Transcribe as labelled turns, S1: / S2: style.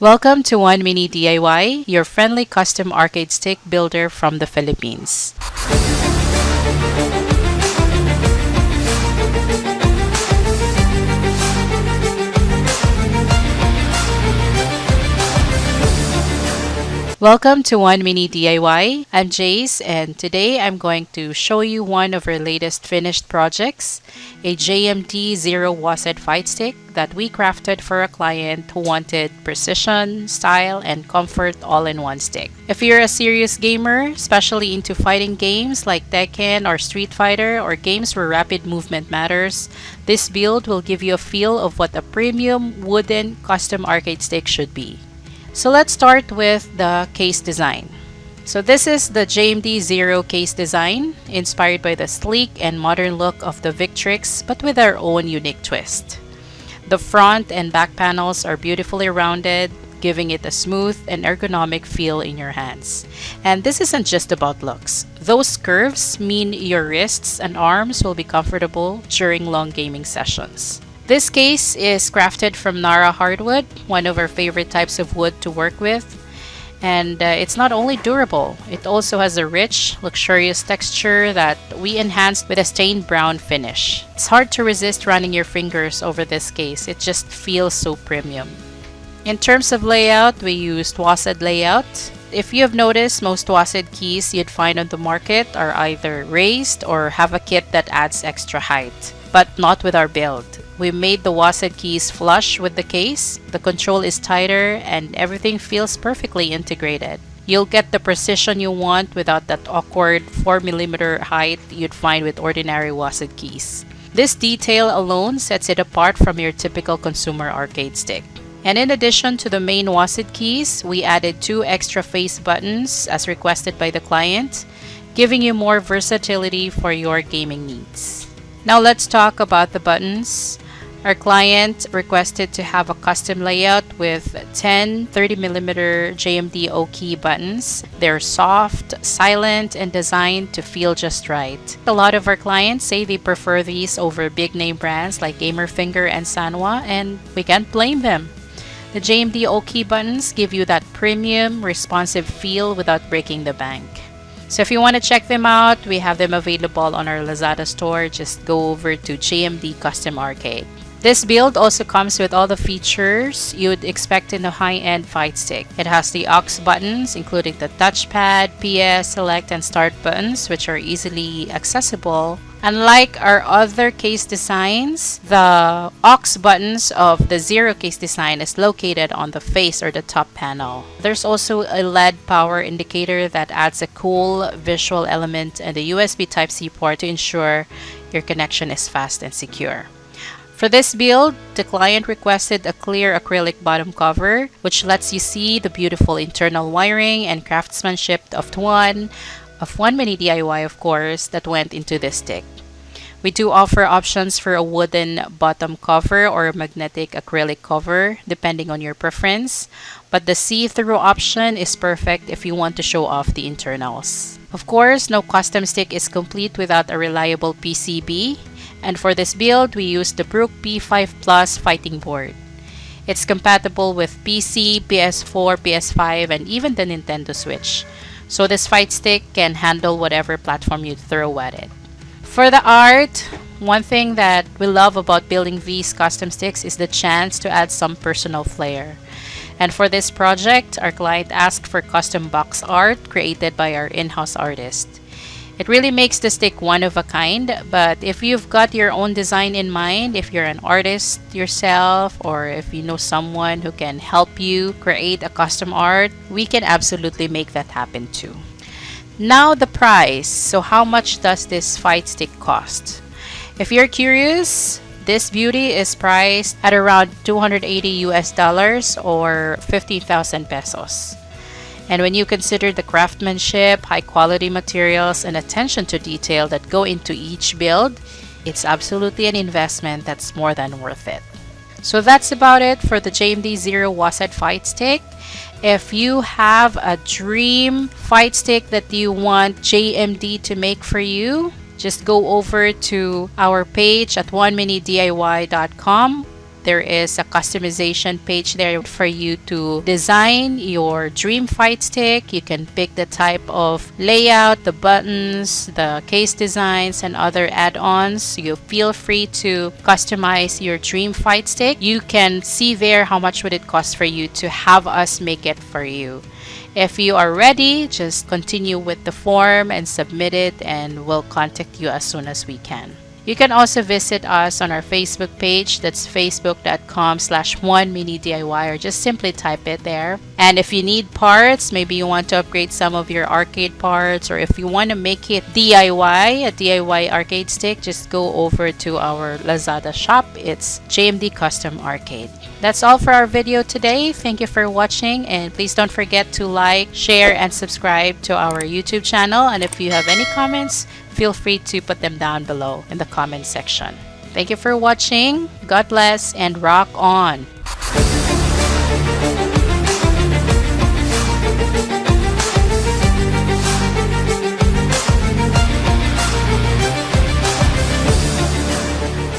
S1: Welcome to JUANminiDIY, your friendly custom arcade stick builder from the Philippines. Welcome to JUANminiDIY. I'm Jace, and today I'm going to show you one of our latest finished projects, a JMD Zero WASD Fightstick that we crafted for a client who wanted precision, style, and comfort all in one stick. If you're a serious gamer, especially into fighting games like Tekken or Street Fighter or games where rapid movement matters, this build will give you a feel of what a premium wooden custom arcade stick should be. So let's start with the case design. So this is the JMD Zero case design, inspired by the sleek and modern look of the Victrix, but with our own unique twist. The front and back panels are beautifully rounded, giving it a smooth and ergonomic feel in your hands. And this isn't just about looks. Those curves mean your wrists and arms will be comfortable during long gaming sessions. This case is crafted from Narra Hardwood, one of our favorite types of wood to work with. And it's not only durable, it also has a rich, luxurious texture that we enhanced with a stained brown finish. It's hard to resist running your fingers over this case, it just feels so premium. In terms of layout, we used WASD layout. If you have noticed, most WASD keys you'd find on the market are either raised or have a kit that adds extra height, but not with our build. We made the WASD keys flush with the case, the control is tighter, and everything feels perfectly integrated. You'll get the precision you want without that awkward 4mm height you'd find with ordinary WASD keys. This detail alone sets it apart from your typical consumer arcade stick. And in addition to the main WASD keys, we added 2 extra face buttons as requested by the client, giving you more versatility for your gaming needs. Now let's talk about the buttons. Our client requested to have a custom layout with 10 30mm JMD O-key buttons. They're soft, silent, and designed to feel just right. A lot of our clients say they prefer these over big name brands like Gamerfinger and Sanwa, and we can't blame them. The JMD O-key buttons give you that premium, responsive feel without breaking the bank. So if you want to check them out, we have them available on our Lazada store. Just go over to JMD Custom Arcade. This build also comes with all the features you'd expect in a high-end fight stick. It has the aux buttons, including the touchpad, PS, select, and start buttons, which are easily accessible. Unlike our other case designs, the aux buttons of the Zero case design is located on the face or the top panel. There's also a LED power indicator that adds a cool visual element and a USB Type-C port to ensure your connection is fast and secure. For this build, the client requested a clear acrylic bottom cover, which lets you see the beautiful internal wiring and craftsmanship of JUANminiDIY, of course, that went into this stick. We do offer options for a wooden bottom cover or a magnetic acrylic cover, depending on your preference, but the see-through option is perfect if you want to show off the internals. Of course, no custom stick is complete without a reliable PCB. And for this build, we used the Brook P5 Plus fighting board. It's compatible with PC, PS4, PS5, and even the Nintendo Switch. So this fight stick can handle whatever platform you throw at it. For the art, one thing that we love about building these custom sticks is the chance to add some personal flair. And for this project, our client asked for custom box art created by our in-house artist. It really makes the stick one of a kind, but if you've got your own design in mind, if you're an artist yourself, or if you know someone who can help you create a custom art, we can absolutely make that happen too. Now the price. So how much does this fight stick cost? If you're curious, this beauty is priced at around $280 or 15,000 pesos. And when you consider the craftsmanship, high quality materials, and attention to detail that go into each build, it's absolutely an investment that's more than worth it. So that's about it for the JMD Zero WASD Fight Stick. If you have a dream fight stick that you want JMD to make for you, just go over to our page at JUANminiDIY.com there is a customization page there for you to design your dream fight stick. You can pick the type of layout, the buttons, the case designs, and other add-ons. You feel free to customize your dream fight stick. You can see there how much would it cost for you to have us make it for you. If you are ready, just continue with the form and submit it, and we'll contact you as soon as we can. You can also visit us on our Facebook page. That's facebook.com/JUANminiDIY, or just simply type it there. And if you need parts, maybe you want to upgrade some of your arcade parts, or if you want to make it DIY, a DIY arcade stick, just go over to our Lazada shop. It's JMD Custom Arcade. That's all for our video today. Thank you for watching, and please don't forget to like, share, and subscribe to our YouTube channel. And if you have any comments, feel free to put them down below in the comment section. Thank you for watching. God bless and rock on!